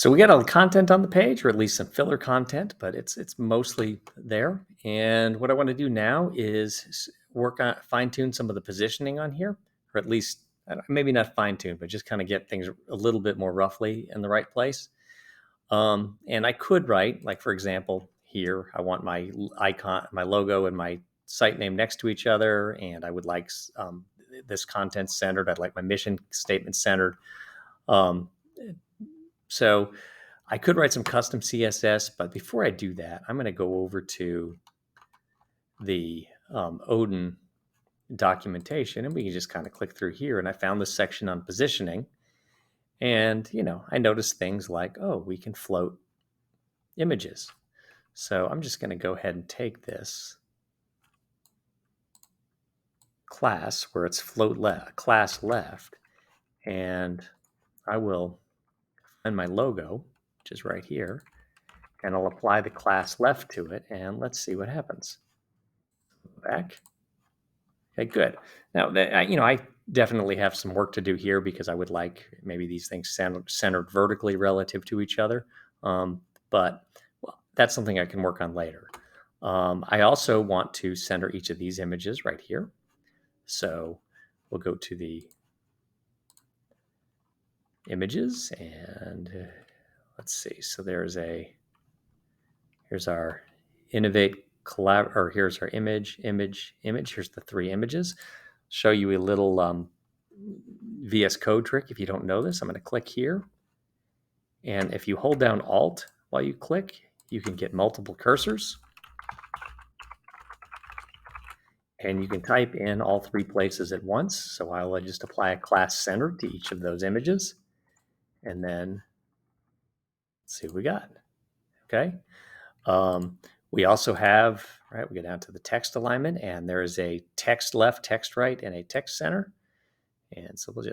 So we got all the content on the page, or at least some filler content, but it's mostly there. And what I want to do now is work on fine tune some of the positioning on here, or at least maybe not fine tune, but just kind of get things a little bit more roughly in the right place. And I could write, like for example, here I want my icon, my logo, and my site name next to each other, and I would like this content centered. I'd like my mission statement centered. Um, so I could write some custom CSS, but before I do that, I'm going to go over to the Odin documentation, and we can just kind of click through here. And I found this section on positioning, and I noticed things like, oh, we can float images. So I'm just going to go ahead and take this class where it's float left, class left, and I will find my logo, which is right here, and I'll apply the class left to it, and let's see what happens. Back. Okay, good. Now, I definitely have some work to do here because I would like maybe these things centered vertically relative to each other. But that's something I can work on later. I also want to center each of these images right here. So we'll go to the images and let's see. So here's our innovate collab, or here's our image. Here's the three images. Show you a little VS Code trick. If you don't know this, I'm going to click here. And if you hold down Alt while you click, you can get multiple cursors. And you can type in all three places at once. So I'll just apply a class center to each of those images. And then let's see what we got. Okay. We also have, right, we go down to the text alignment, and there is a text left, text right, and a text center. And so let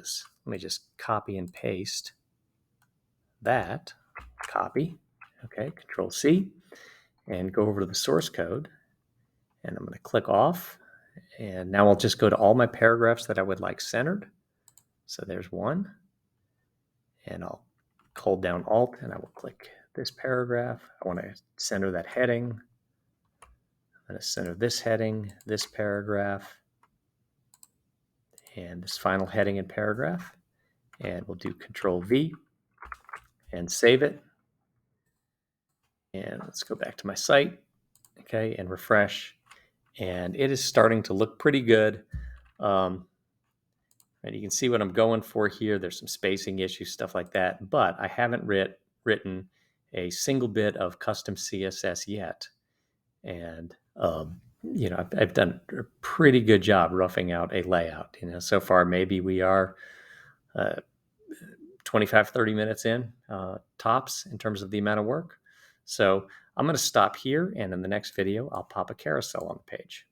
me just copy and paste that, copy, okay, Control C, and go over to the source code, and I'm going to click off, and now I'll just go to all my paragraphs that I would like centered. So there's one, and I'll hold down Alt, and I will click this paragraph. I want to center that heading. I'm going to center this heading, this paragraph, and this final heading and paragraph. And we'll do Control V and save it. And let's go back to my site, okay, and refresh. And it is starting to look pretty good. And you can see what I'm going for here. There's some spacing issues, stuff like that. But I haven't written a single bit of custom CSS yet. And, I've done a pretty good job roughing out a layout. So far, maybe we are 25, 30 minutes in, tops, in terms of the amount of work. So I'm going to stop here, and in the next video, I'll pop a carousel on the page.